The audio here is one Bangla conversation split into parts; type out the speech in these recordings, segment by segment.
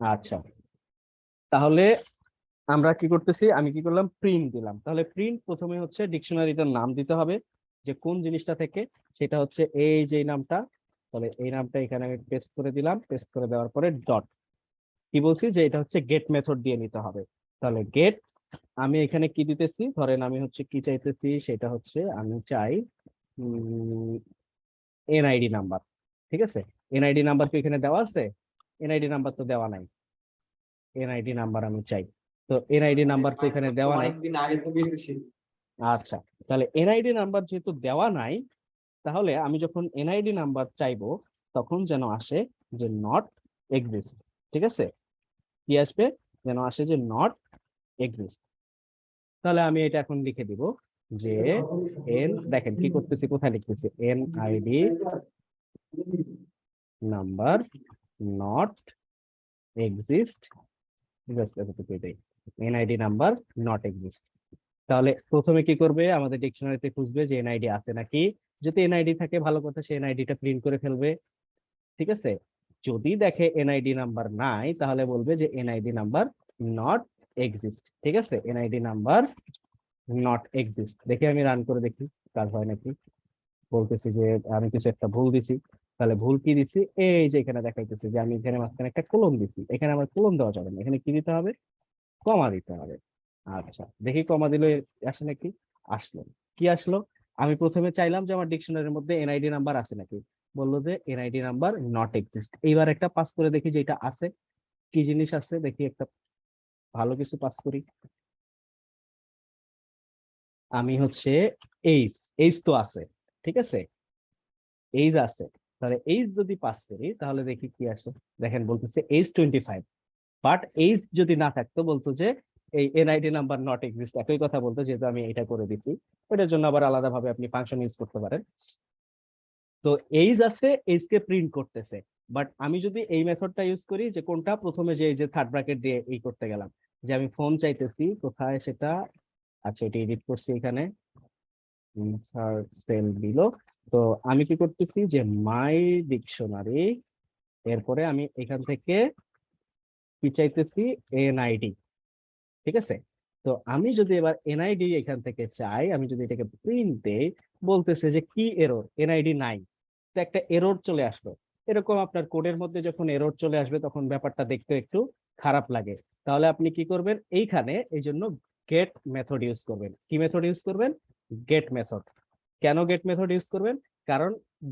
আচ্ছা, তাহলে আমরা কি করতেছি, আমি কি করলাম, প্রিন্ট দিলাম। তাহলে প্রিন্ট প্রথমে হচ্ছে ডিকশনারিটার নাম দিতে হবে, যে কোন জিনিসটা থেকে, সেটা হচ্ছে এই যে নামটা। তাহলে এই নামটা এখানে আমি পেস্ট করে দিলাম, পেস্ট করে দেওয়ার পরে ডট, কি বলছি যে এটা হচ্ছে গেট মেথড দিয়ে নিতে হবে। তাহলে গেট, আমি এখানে কি দিতেছি, ধরেন আমি হচ্ছে কি চাইতেছি, সেটা হচ্ছে আমি চাই এনআইডি নাম্বার। ঠিক আছে, এনআইডি নাম্বার কি এখানে দেওয়া আছে? এনআইডি নাম্বার তো দেওয়া নাই, এনআইডি নাম্বার আমি চাই। তো এনআইডি নাম্বার তো এখানে দেওয়া নাই। অনেকদিন আগে তো পেয়েছি। আচ্ছা, তাহলে এনআইডি নাম্বার যেহেতু দেওয়া নাই, তাহলে আমি যখন এনআইডি নাম্বার চাইবো তখন যেন আসে যে নট এক্সিস্ট। ঠিক আছে, কি আসবে, যেন আসে যে নট এক্সিস্ট। তাহলে আমি এটা এখন লিখে দিব যে এন, দেখেন কি করতেছি, কোথায় লিখতেছি, NID number not exist, NID number not exist. তাহলে প্রথমে কি করবে, আমাদের ডিকশনারিতে খুঁজবে যে এনআইডি আছে নাকি। যদি এনআইডি থাকে ভালো কথা, সে এনআইডিটা প্রিন্ট করে ফেলবে। ঠিক আছে, যদি দেখে এনআইডি নাম্বার নাই, তাহলে বলবে যে এনআইডি নাম্বার নট এক্সিস্ট। ঠিক আছে, এনআইডি নাম্বার নট এক্সিস্ট। দেখে আমি রান করে দেখি কাজ হয় নাকি। বলতেছি যে আমি কিছু একটা ভুল দিছি। তাহলে ভুল কি দিছি, এই যে এখানে দেখাইতেছি যে আমি এখানে মাঝখানে একটা কোলন দিছি, এখানে আমার কোলন দেওয়া যাবে না, এখানে কি দিতে হবে, কমা দিতে হবে। আচ্ছা, দেখি কমা দিলে আসে নাকি। আসলো, কি আসলো, আমি প্রথমে চাইলাম যে আমার ডিকশনারির মধ্যে এনআইডি নাম্বার আছে নাকি, বললো যে এনআইডি নাম্বার নট এক্সিস্ট। এইবার একটা পাস করে দেখি যে এটা আছে, কি জিনিস আছে দেখি, একটা ভালো কিছু পাস করি। আমি হচ্ছে এইচ, এইচ তো আছে। ঠিক আছে, এইচ আছে। তাহলে এইচ যদি পাস করি তাহলে দেখি কি আসে। দেখেন বলতেছে এইচ 25, বাট এইচ যদি না থাকতো বলতো যে এই এনআইডি নাম্বার নট এক্সিস্ট, একই কথা বলতো, যেহেতু আমি এটা করে দিচ্ছি। ওটার জন্য আবার আলাদাভাবে আপনি ফাংশন ইউজ করতে পারেন। তো এইজ আছে, এইজ কে প্রিন্ট করতেছে। বাট আমি যদি এই মেথডটা ইউজ করি, যে কোনটা, প্রথমে যে এই যে থার্ড ব্র্যাকেট দিয়ে এই করতে গেলাম, যে আমি ফোন চাইতেছি, কোথায় সেটা, আচ্ছা এটা এডিট করছি এখানে, ইনসার্ট সেল দিল। তো আমি কি করতেছি যে মাই ডিকশনারি, এরপরে আমি এখান থেকে কি চাইতেছি, এনআইডি। ঠিক আছে, তো আমি যদি এবার এনআইডি এখান থেকে চাই, আমি যদি এটাকে প্রিন্ট দেই, বলতেছে যে কি এরর, এনআইডি নাই। তো একটা এরর চলে আসলো। এরকম আপনার কোডের মধ্যে যখন এরর চলে আসবে তখন ব্যাপারটা দেখতে একটু খারাপ লাগে। তাহলে আপনি কি করবেন, এইখানে এই জন্য গেট মেথড ইউজ করবেন। কি মেথড ইউজ করবেন, গেট মেথড। কেন গেট মেথড ইউজ করবেন, কারণ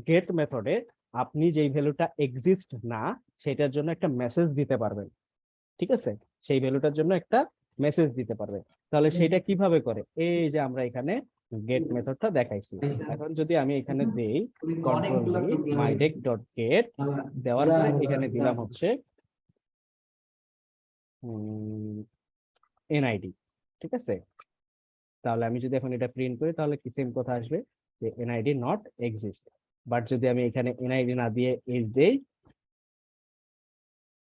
গেট মেথডে আপনি যেই ভ্যালুটা এক্সিস্ট না, সেটার জন্য একটা মেসেজ দিতে পারবেন। ঠিক আছে, সেই ভ্যালুটার জন্য একটা মেসেজ দিতে পারবে। তাহলে সেটা কিভাবে করে, এই যে আমরা এখানে গেট মেথডটা দেখাইছি। এখন যদি আমি এখানে দেই কন্ট্রোল অনেকগুলো ভি টুকরো মাইডেক হয়েছে। ডট গেট, দেওয়ার পরে এখানে দিলাম হচ্ছে এনআইডি। ঠিক আছে, তাহলে আমি যদি এখন এটা প্রিন্ট করি তাহলে কি সেম কথা আসবে, যে এনআইডি নট এক্সিস্ট। বাট যদি আমি এখানে এনআইডি না দিয়ে এজ দেই,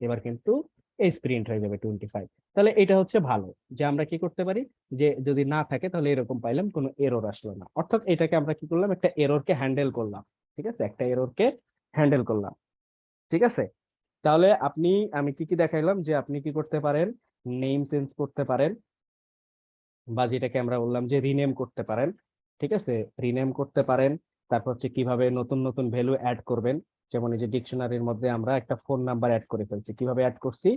এবার কিন্তু এই প্রিন্ট হয়ে যাবে 25। তাহলে এটা হচ্ছে ভালো, যে আমরা কি করতে পারি, যে যদি না থাকে তাহলে এরকম পাইলাম, কোনো এরর আসলো না, অর্থাৎ এটাকে আমরা কি করলাম, একটা এররকে হ্যান্ডেল করলাম। ঠিক আছে, একটা এররকে হ্যান্ডেল করলাম। ঠিক আছে, তাহলে আপনি, আমি কি কি দেখাইলাম, যে আপনি কি করতে পারেন, নেম চেঞ্জ করতে পারেন, বা যেটাকে আমরা বললাম যে রিনেম করতে পারেন। ঠিক আছে, রিনেম করতে পারেন। তারপর হচ্ছে কিভাবে নতুন নতুন ভ্যালু অ্যাড করবেন। যেমন এই যে ডিকশনারির মধ্যে আমরা একটা ফোন নাম্বার অ্যাড করে ফেলছি, কিভাবে অ্যাড করছি,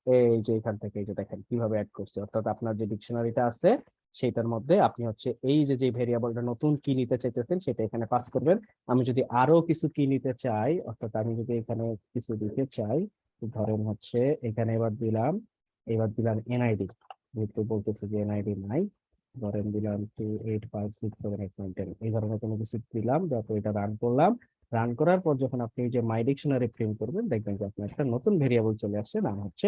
এই যে এখান থেকে এই যে দেখেন কিভাবে অ্যাড করছি। অর্থাৎ আপনার যে ডিকশনারিটা আছে সেটার মধ্যে আপনি হচ্ছে এই যে যে ভেরিয়েবলটা নতুন কি নিতে চাইতেছেন সেটা এখানে পাস করবেন। আমি যদি আরো কিছু কি নিতে চাই, অর্থাৎ আমি যদি এখানে কিছু দিতে চাই, ধরেন হচ্ছে এখানে এবার দিলাম এনআইডি, যেহেতু বলতেছে যে এনআইডি নাই, ধরেন দিলাম 285678910, এই ধরনের কোনো কিছু দিলাম, তারপর এটা রান করলাম। রান করার পর যখন আপনি এই যে মাই ডিকশনারি প্রিন্ট করবেন, দেখবেন যে আপনার একটা নতুন ভেরিয়েবল চলে আসছে, নাম হচ্ছে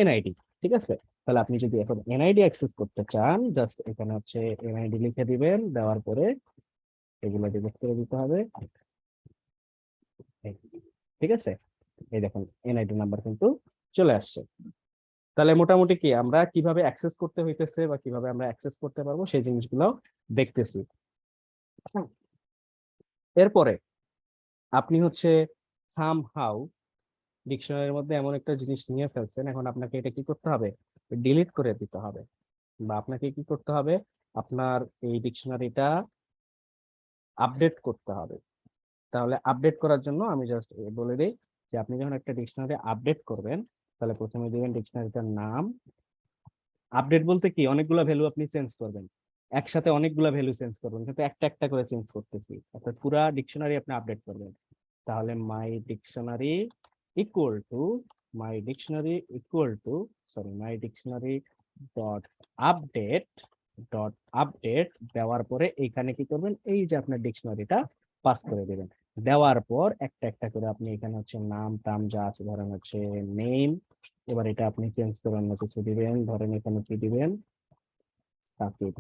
এনআইডি। ঠিক আছে, তাহলে আপনি যদি এখন এনআইডি অ্যাক্সেস করতে চান, জাস্ট এখানে হচ্ছে এনআইডি লিখে দিবেন, দেওয়ার পরে এগুলো ডিলিট করে দিতে হবে। এই, ঠিক আছে, এই দেখুন এনআইডি নাম্বার কিন্তু চলে আসছে। তাহলে মোটামুটি কি আমরা কিভাবে অ্যাক্সেস করতে হইতেছে বা কিভাবে আমরা অ্যাক্সেস করতে পারবো সেই জিনিসগুলো দেখতেছি। এরপরে আপনি হচ্ছে সামহাউ ডিকশনারির মধ্যে এমন একটা জিনিস নিয়ে ফেলছেন, এখন আপনাকে এটা কি করতে হবে, ডিলিট করে দিতে হবে, বা আপনাকে কি করতে হবে, আপনার এই ডিকশনারিটা আপডেট করতে হবে। তাহলে আপডেট করার জন্য আমি জাস্ট বলে দিই যে আপনি যখন একটা ডিকশনারি আপডেট করবেন, তাহলে প্রথমে দিবেন ডিকশনারিটার নাম। আপডেট বলতে কি, অনেকগুলো ভ্যালু আপনি চেঞ্জ করবেন, একসাথে অনেকগুলো ভ্যালু চেঞ্জ করবেন, কিন্তু একটা একটা করে চেঞ্জ করতেছি, অর্থাৎ পুরা ডিকশনারি আপনি আপডেট করবেন। তাহলে equal to my dictionary sorry my dictionary dot update dot update দেওয়ার পরে এইখানে কি করবেন, এই যে আপনার ডিকশনারিটা পাস করে দেবেন। দেওয়ার পর একটা একটা করে আপনি এখানে হচ্ছে নাম টাম যা আছে, ধরেন হচ্ছে নেম, এবার এটা আপনি চেঞ্জ করে অন্য কিছু দিবেন, ধরেন এখানে কি দিবেন, সাকিব।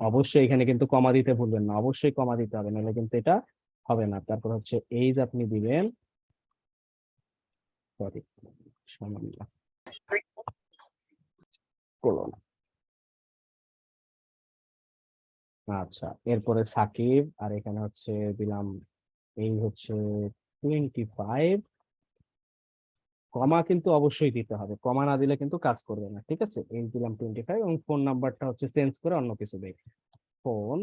অবশ্যই এখানে কিন্তু কমা দিতে ভুলবেন না, অবশ্যই কমা দিতে হবে, নাহলে কিন্তু এটা হবে না। তারপর হচ্ছে এইজ আপনি দিবেন, সরি সমান কোলন। আচ্ছা, এরপরে সাকিব, আর এখানে হচ্ছে দিলাম এই হচ্ছে 25। কমা কিন্তু অবশ্যই দিতে হবে, কমা না দিলে কিন্তু কাজ করবে না, ঠিক আছে। এই দিলাম 25 এবং ফোন নাম্বারটা হচ্ছে চেঞ্জ করে অন্য কিছু দেই। ফোন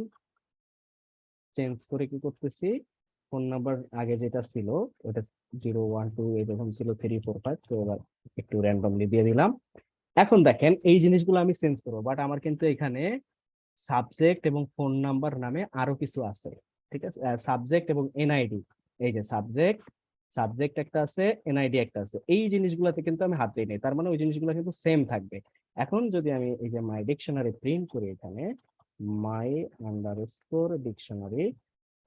চেঞ্জ করে কি করতেছি, ফোন নাম্বার আগে যেটা ছিল ওটা 012, এরকম ছিল 345, তো এবার একটু র্যান্ডমলি দিয়ে দিলাম। এখন দেখেন এই জিনিসগুলো আমি চেঞ্জ করবো, বাট আমার কিন্তু এখানে সাবজেক্ট এবং ফোন নাম্বার নামে আরো কিছু আছে, ঠিক আছে। সাবজেক্ট এবং এনআইডি, এই যে সাবজেক্ট সাবজেক্ট একটা আছে, এনআইডি একটা আছে, এই জিনিসগুলোতে কিন্তু আমি হাত দিই নাই, তার মানে ওই জিনিসগুলো কিন্তু সেম থাকবে। এখন যদি আমি এই যে মাই ডিকশনারি প্রিন্ট করি এখানে, মাই আন্ডারস্কোর ডিকশনারি,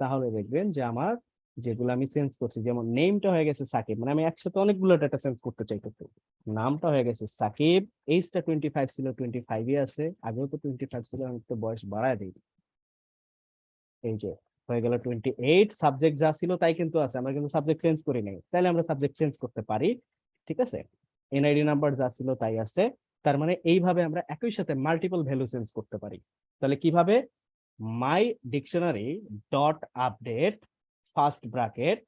তাহলে দেখবেন যে আমার যেগুলো আমি চেঞ্জ করছি, যেমন নেমটা হয়ে গেছে সাকিব, মানে আমি একসাথে অনেকগুলো ডাটা চেঞ্জ করতে চাইতেছি। নামটা হয়ে গেছে সাকিব, এইজটা 25 ছিল, 25-ই আছে, আগেও তো 25 ছিল, আমি তো বয়স বাড়ায় দিই, এই যে হয়ে গেল 28। সাবজেক্ট যা ছিল তাই কিন্তু আছে, আমরা কিন্তু সাবজেক্ট চেঞ্জ করি নাই, তাহলে আমরা সাবজেক্ট চেঞ্জ করতে পারি, ঠিক আছে। এনআইডি নাম্বার যা ছিল তাই আছে। তার মানে এইভাবে আমরা একই সাথে মাল্টিপল ভ্যালু চেঞ্জ করতে পারি। তাহলে কিভাবে, মাই dictionary dot update first bracket,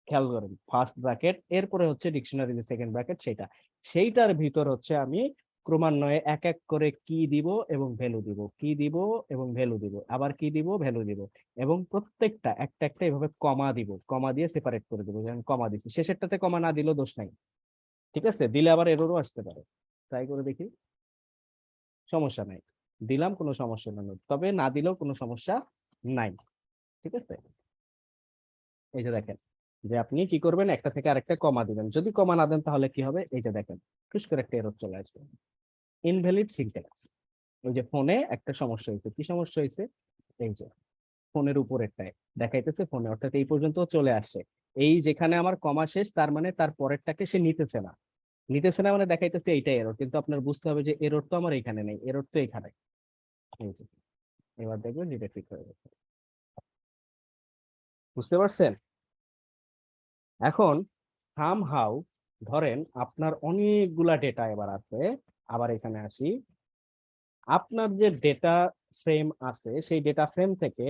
খেয়াল করেন ফার্স্ট ব্র্যাকেট, এরপরে হচ্ছে ডিকশনারি যে সেকেন্ড ব্র্যাকেট সেটা, সেইটার ভিতর হচ্ছে আমি ক্রমান্বয়ে এক এক করে কি দিব এবং ভ্যালু দিব, কি দিব এবং ভ্যালু দিব, আবার কি দিব ভ্যালু দিব, এবং প্রত্যেকটা একটা একটা এভাবে কমা দিব, কমা দিয়ে সেপারেট করে দিব, যেমন কমা দিচ্ছি, শেষেরটাতে কমা না দিলেও দোষ নাই, ঠিক আছে, দিলে আবার এররও আসতে পারে। ট্রাই করে দেখি, সমস্যা নাই, দিলাম কোনো সমস্যা নেই, তবে না দিলেও কোনো সমস্যা নাই, ঠিক আছে। এই যে দেখেন যে আপনি কি করবেন, একটা থেকে আরেকটা কমা দিবেন, যদি কমা না দেন তাহলে কি হবে, এই যে দেখেন খুশ করে একটা এরর চলে আসবে, ইনভ্যালিড সিনট্যাক্স। ওই যে ফোনে একটা সমস্যা হয়েছে, কি সমস্যা হয়েছে, এই যে ফোনের উপরেরটায় দেখাইতেছে ফোনে, অর্থাৎ এই পর্যন্ত চলে আসছে, এই যেখানে আমার কমা শেষ তার মানে তার পরেরটাকে সে নিতেছে না মানে দেখাইতেছে এইটাই এরর, কিন্তু আপনার বুঝতে হবে যে এরর তো আমার এখানে নেই, এরর তো এখানে। এই যে, এবার দেখবেন যেটা ঠিক হয়ে গেছে, বুঝতে পারছেন। এখন সামহাউ ধরেন আপনার অনেকগুলা ডেটা এবার আছে, আবার এখানে আসি, আপনার যে ডেটা ফ্রেম আছে সেই ডেটা ফ্রেম থেকে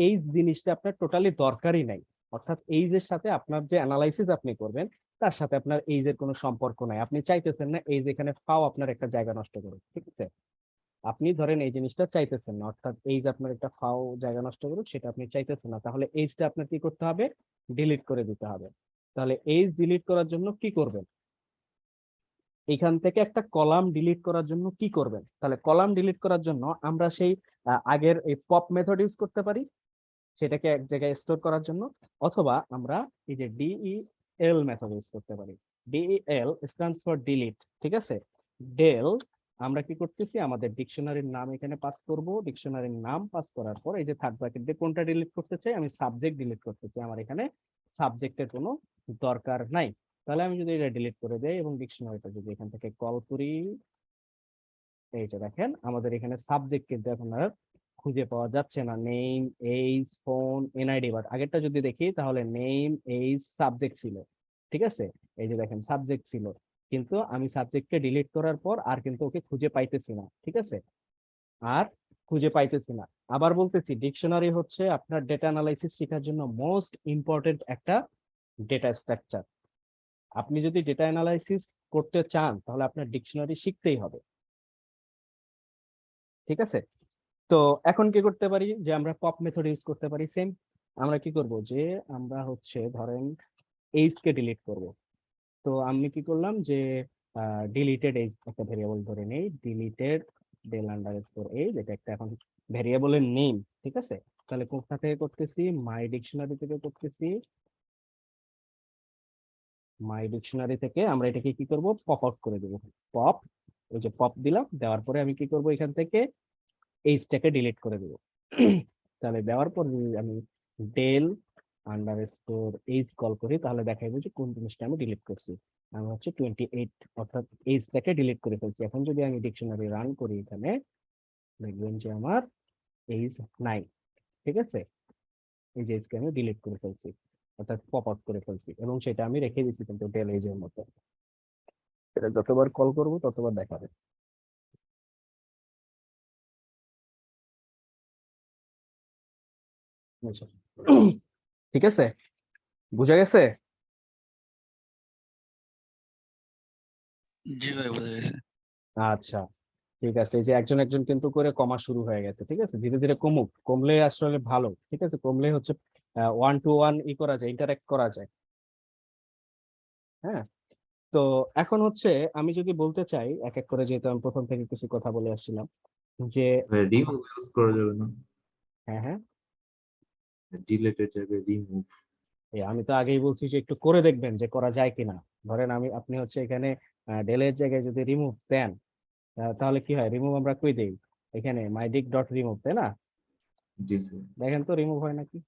এই জিনিসটা আপনার টোটালি দরকারই নাই, অর্থাৎ এইজের সাথে আপনার যে অ্যানালাইসিস আপনি করবেন তার সাথে আপনার এইজের কোনো সম্পর্ক নাই, আপনি চাইতেছেন না এই যেখানে ফাও আপনার একটা জায়গা নষ্ট করুক, ঠিক আছে। আপনি ধরেন এই জিনিসটা চাইতেছেন না, অর্থাৎ এইজ আপনার একটা ফাও জায়গা নষ্ট করুক, সেটা আপনি চাইতেছেন না, তাহলে এইজটা আপনার কি করতে হবে, ডিলিট করে দিতে হবে। তাহলে এইজ ডিলিট করার জন্য কি করবেন, এখান থেকে একটা কলাম ডিলিট করার জন্য কি করবেন, তাহলে কলাম ডিলিট করার জন্য আমরা সেই আগের এই পপ মেথড ইউজ করতে পারি, সেটাকে এক জায়গায় স্টোর করার জন্য, অথবা আমরা এই যে ডিইএল মেথড ইউজ করতে পারি। ডিইএল স্ট্যান্ডস ফর ডিলিট, ঠিক আছে। ডেল, আমরা কি করতেছি, আমাদের ডিকশনারির নাম এখানে পাস করব, ডিকশনারির নাম পাস করার পর এই যে থার্ড ব্র্যাকেট দিয়ে কোনটা ডিলিট করতে চাই, আমি সাবজেক্ট ডিলিট করতে চাই, আমার এখানে সাবজেক্টের কোনো দরকার নাই। তাহলে আমি যদি এটা ডিলিট করে দেই এবং ডিকশনারিটা যদি এখান থেকে কল করি, এই যে দেখেন আমাদের এখানে সাবজেক্ট কিন্তু এখন আর খুঁজে পাওয়া যাচ্ছে না, name, age, phone, NID, but আগেরটা যদি দেখি তাহলে নেম, এইজ, সাবজেক্ট ছিল, ঠিক আছে। এই যে দেখেন সাবজেক্ট ছিল, কিন্তু আমি সাবজেক্টকে ডিলিট করার পর আর কিন্তু ওকে খুঁজে পাইতেছি না, ঠিক আছে, আর খুঁজে পাইতেছি না। আবার বলতেছি ডিকশনারি হচ্ছে আপনার ডেটা অ্যানালাইসিস শেখার জন্য মোস্ট ইম্পর্টেন্ট একটা ডেটা স্ট্রাকচার, আপনি যদি ডেটা অ্যানালাইসিস করতে চান তাহলে আপনার ডিকশনারি শিখতেই হবে, ঠিক আছে? তো এখন কি করতে পারি, যে আমরা পপ মেথড ইউজ করতে পারি। সেম আমরা কি করব, যে আমরা হচ্ছে ধরেন এইজ কে ডিলিট করব। তো আমি কি করলাম, যে ডিলিটেড এইজ একটা ভেরিয়েবল ধরে নেই, ডিলিটেড ডেল আন্ডারস্কোর এইজ, এটা একটা এখন ভেরিয়েবলের নেম, ঠিক আছে? তাহলে কোথা থেকে করতেছি, মাই ডিকশনারি থেকে করতেছি। মাই ডিকশনারি থেকে আমরা এটাকে কি করব, পপ আউট করে দেবো। পপ, ওই যে পপ দিলাম, দেওয়ার পরে আমি কি করব, এখান থেকে এইচটাকে ডিলিট করে দেবো। তাহলে দেওয়ার পর যদি আমি ডেল আন্ডারস্কোর এইচ কল করি, তাহলে দেখাইবো যে কোন জিনিসটা আমি ডিলিট করছি। আমি হচ্ছে 28, অর্থাৎ এইচটাকে ডিলিট করে ফেলছি। এখন যদি আমি ডিকশনারি রান করি, এখানে দেখবেন যে আমার এইচ নাই, ঠিক আছে? এই যে এইচকে আমি ডিলিট করে ফেলছি, অর্থাৎ পপ আউট করে ফেলছি, এবং সেটা আমি রেখে দিচ্ছি কিন্তু ডেল এইজের মতো। এটা যতবার কল করব ততবার দেখাবে। বুঝছো? ঠিক আছে, বুঝা গেছে? জি ভাই, বোঝা গেছে। আচ্ছা, ঠিক আছে। এই যে একজন একজন কিন্তু করে কমা শুরু হয়ে গেছে, ঠিক আছে? ধীরে ধীরে কমুক, কমলে আসলে ভালো, ঠিক আছে? কমলে হচ্ছে ওয়ান টু ওয়ান ই করা যায়, ইন্টারাক্ট করা যায়। হ্যাঁ, তো এখন হচ্ছে আমি যদি বলতে চাই এক এক করে, যেহেতু আমি প্রথম থেকে কিছু কথা বলে আসছিলাম, যে ভাই রিমুভ ইউজ করা যাবে না? হ্যাঁ হ্যাঁ, ডিলেটের জায়গায় রিমুভ। আমি তো আগেই বলছি যে একটু করে দেখবেন যে করা যায় কিনা। ধরেন আপনি হচ্ছে এখানে ডেলের জায়গায় যদি রিমুভ দেন, তাহলে কি হয়, রিমুভ আমরা কই দেই, এখানে মাইডিক ডট রিমুভ, তাই না? জি স্যার। দেখেন তো রিমুভ হয় নাকি।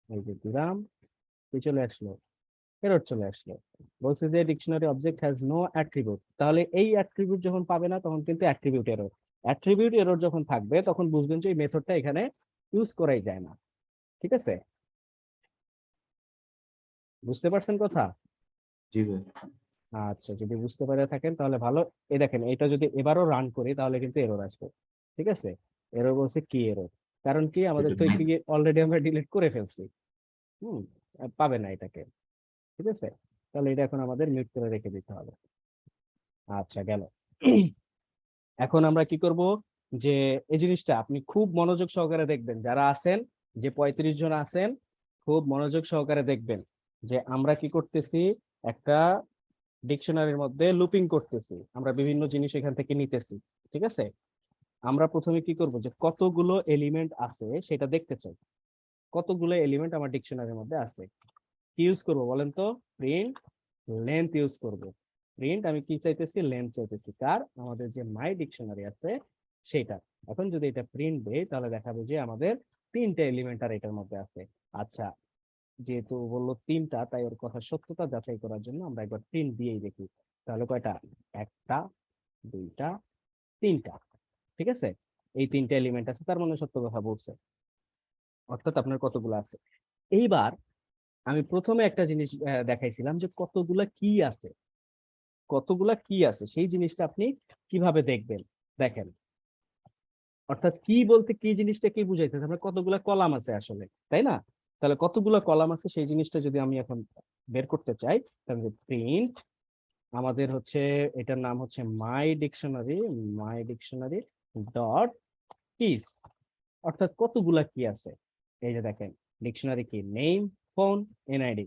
এই যে দিলাম, কি চলে আসলো, এরর চলে আসলো। বলছে যে dictionary object has no attribute. তাহলে এই অ্যাট্রিবিউট যখন পাবে না, তখন কিন্তু অ্যাট্রিবিউট এরর। অ্যাট্রিবিউট এরর যখন থাকবে, তখন বুঝবেন যে এই মেথডটা এখানে ইউজ করাই যায় না, ঠিক আছে? বুঝতে পারছেন কথা? জি ভাই। আচ্ছা, যদি বুঝতে পারে থাকেন তাহলে ভালো। এই দেখেন, এটা যদি এবারও রান করি তাহলে কিন্তু এরর আসবে, ঠিক আছে? এরর বলছে কি এরর, কারণ কি আমাদের এটা তো কি অলরেডি আমরা ডিলিট করে ফেলছি। হুম, পাবে না এটাকে, ঠিক আছে? তাহলে এটা এখন আমাদের মিউট করে রেখে দিতে হবে। আচ্ছা, গেল। এখন আমরা কি করব, যে এই জিনিসটা আপনি খুব মনোযোগ সহকারে দেখবেন, যারা আছেন, যে 35 জন আছেন, খুব মনোযোগ সহকারে দেখবেন যে আমরা কি করতেছি। একটা ডিকশনারির মধ্যে লুপিং করতেছি, আমরা বিভিন্ন জিনিস এখান থেকে নিতেছি, ঠিক আছে? আমরা প্রথমে কি করব, যে কতগুলো এলিমেন্ট আছে সেটা দেখতে চাই। কতগুলো এলিমেন্ট আমার ডিকশনারির মধ্যে আছে, কি ইউজ করব বলেন তো? প্রিন্ট লেন্থ ইউজ করব। প্রিন্ট, আমি কি চাইতেছি, লেন্থ চাইতেছি, কার, আমাদের যে মাই ডিকশনারি আছে সেটা। এখন যদি এটা প্রিন্ট দেই, তাহলে দেখাবে যে আমাদের 3টে এলিমেন্ট আর এটার মধ্যে আছে। আচ্ছা, যেহেতু বললো 3টা, তাই ওর কথা সত্যতা যাচাই করার জন্য আমরা একবার প্রিন্ট দিয়েই দেখি। তাহলে কয়টা, একটা, দুইটা, তিনটা, ঠিক আছে? এই 3টে এলিমেন্ট আছে, তার মানে সত্য কথা বলছে, অর্থাৎ আপনার কতগুলো আছে। এইবার আমি প্রথমে একটা জিনিস দেখাইছিলাম, যে কতগুলা কি আছে, কতগুলা কি আছে সেই জিনিসটা আপনি কিভাবে দেখবেন। দেখেন, অর্থাৎ কি বলতে কি জিনিসটা কি বুঝাইতেছে, আমরা কতগুলা কলাম আছে আসলে, তাই না? তাহলে কতগুলা কলাম আছে সেই জিনিসটা যদি আমি এখন বের করতে চাই, তাহলে প্রিন্ট, আমাদের হচ্ছে এটার নাম হচ্ছে my dictionary, my dictionary dot kiss, অর্থাৎ কতগুলা কি আছে। এই যে দেখেন, ডিকশনারি কি, নেম, ফোন, এনআইডি,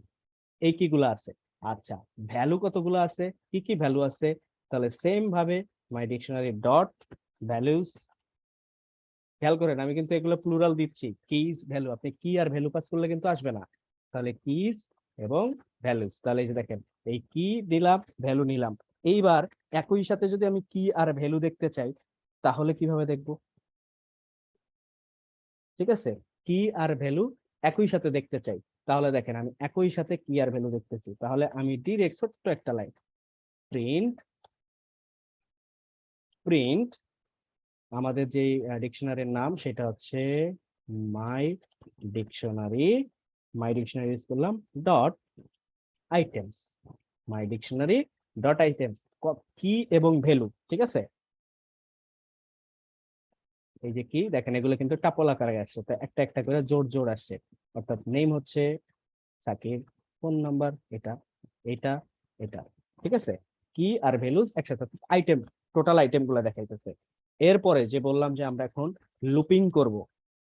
এই কিগুলো আছে। আচ্ছা, ভ্যালু কতগুলো আছে, কি কি ভ্যালু আছে, তাহলে সেম ভাবে মাই ডিকশনারি ডট ভ্যালুস। খেয়াল করেন, আমি কিন্তু এগুলো প্লুরাল দিচ্ছি, কিজ ভ্যালু, আপনি কি আর ভ্যালু পাস করলে কিন্তু আসবে না। তাহলে কিজ এবং ভ্যালুস, তাহলে এই যে দেখেন, এই কি দিলাম, ভ্যালু নিলাম। এইবার একই সাথে যদি আমি কি আর ভ্যালু দেখতে চাই, তাহলে কিভাবে দেখবো, ঠিক আছে? কি আর ভ্যালু একই সাথে দেখতে চাই, তাহলে দেখেন, আমি একই সাথে কি আর ভ্যালু দেখতেছি, তাহলে আমি ডিরেক্ট ছোট্ট একটা লাইন, প্রিন্ট, প্রিন্ট, আমাদের যে ডিকশনারির নাম সেটা হচ্ছে my dictionary, my dictionary use করলাম, dot items, my dictionary dot items, key এবং ভ্যালু, ঠিক আছে? এই যে কি দেখেন, এগুলো কিন্তু টাপল আকারে আসছে, তো একটা একটা করে জোর জোর আসছে। অর্থাৎ নেম হচ্ছে সাকিব, ফোন নাম্বার এটা, এটা এটা ঠিক আছে, কি আর ভ্যালুজ একসাথে আইটেম, টোটাল আইটেম গুলা দেখাইতেছে। এরপরে যে বললাম যে আমরা এখন লুপিং করব,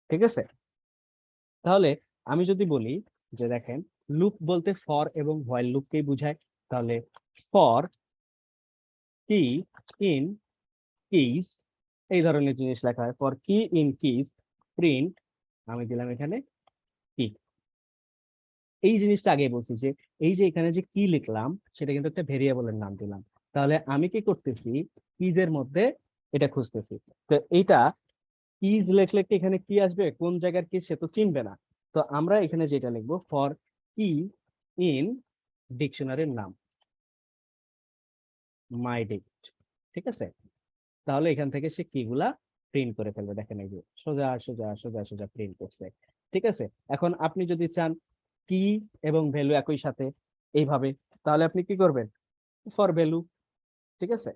ঠিক আছে। তাহলে আমি যদি বলি যে দেখেন, লুপ বলতে ফর এবং হোয়াইল লুপকেই বুঝায়। তাহলে ফর কি ইন কিজ, এই ধরনের জিনিস লেখা হয়। ফর কি ইন কিজ প্রিন্ট, আমি দিলাম এখানে কি। এই জিনিসটা আগে বলছি যে এই যে এখানে যে কি লিখলাম সেটা কিন্তু একটা ভেরিয়েবলের নাম দিলাম। তাহলে আমি কি করতেছি, কিজের মধ্যে এটা খুঁজতেছি। তো এইটা কিজ লিখলে কি এখানে কি আসবে, কোন জায়গার কি সে তো চিনবে না। তো আমরা এখানে যেটা লিখবো, ফর কি ইন ডিকশনারির নাম মাই ডিক্ট, ঠিক আছে। তাহলে এখান থেকে সে কি গুলা প্রিন্ট করে ফেলবে, দেখেন এই যে সোজা সোজা সোজা সোজা প্রিন্ট করছে, ঠিক আছে। এখন আপনি যদি চান কি এবং ভ্যালু একই সাথে এইভাবে, তাহলে আপনি কি করবেন, ফর ভ্যালু, ঠিক আছে।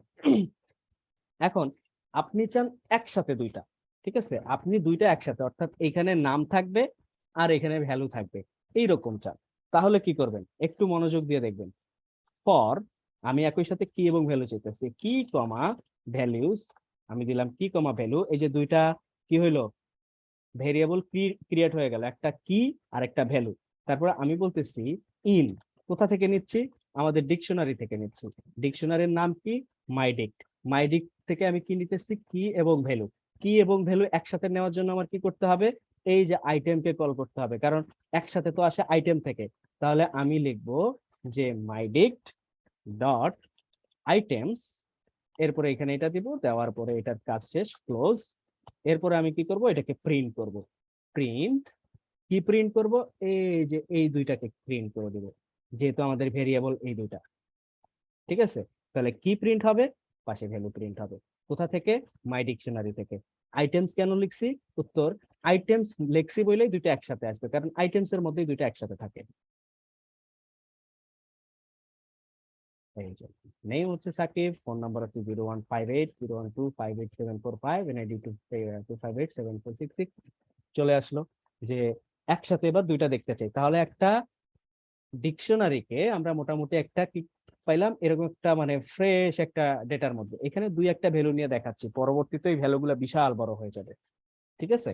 এখন আপনি চান একসাথে দুইটা, ঠিক আছে, আপনি দুইটা একসাথে, অর্থাৎ এখানে নাম থাকবে আর এখানে ভ্যালু থাকবে, এইরকম চান। তাহলে কি করবেন, একটু মনোযোগ দিয়ে দেখবেন। ফর, আমি একই সাথে কি এবং ভ্যালু চাইতেছি, কি কমা ভ্যালুস, আমি দিলাম কি কমা ভ্যালু, এই যে দুইটা কি হইলো, ভেরিয়েবল ক্রিয়েট হয়ে গেল, একটা কি আর একটা ভ্যালু। তারপর আমি বলতেছি ইন, কোথা থেকে নিচ্ছি, আমাদের ডিকশনারি থেকে নিচ্ছি। ডিকশনারির নাম কি, মাইডিক্ট। মাইডিক্ট থেকে আমি কি নিতেছি, কি এবং ভ্যালু। কি এবং ভ্যালু একসাথে নেওয়ার জন্য আমার কি করতে হবে, এই যে আইটেমকে কল করতে হবে, কারণ একসাথে তো আসে আইটেম থেকে। তাহলে আমি লিখবো যে মাইডিক্ট ডট আইটেমস, এরপরে এখানে এটা দিব, দেওয়ার পরে এটার কাজ শেষ, ক্লোজ। এরপরে আমি কি করব, এটাকে প্রিন্ট করব। প্রিন্ট, কি প্রিন্ট করব, এই যে এই দুইটাকে প্রিন্ট করে দেব, যেহেতু আমাদের ভেরিয়েবল এই দুইটা, ঠিক আছে। তাহলে কি প্রিন্ট হবে, পাশে ভ্যালু প্রিন্ট হবে। কোথা থেকে, মাই ডিকশনারি থেকে। আইটেমস কেন লিখছি, উত্তর, আইটেমস লিখছি বলেই দুইটা একসাথে আসবে, কারণ আইটেমস এর মধ্যেই দুইটা একসাথে থাকে। এই যে নেম হচ্ছে সাকিব, ফোন নাম্বার হচ্ছে 015801258745, এনআইডি 25874666। চলে আসলো যে একসাথে এবার দুইটা দেখতে চাই, তাহলে একটা ডিকশনারিকে আমরা মোটামুটি একটা কি পাইলাম, এরকম একটা মানে ফ্রেশ একটা ডেটার মধ্যে এখানে দুই একটা ভ্যালু নিয়ে দেখাচ্ছি, পরবর্তীতে এই ভ্যালুগুলো বিশাল বড় হয়ে যাবে, ঠিক আছে।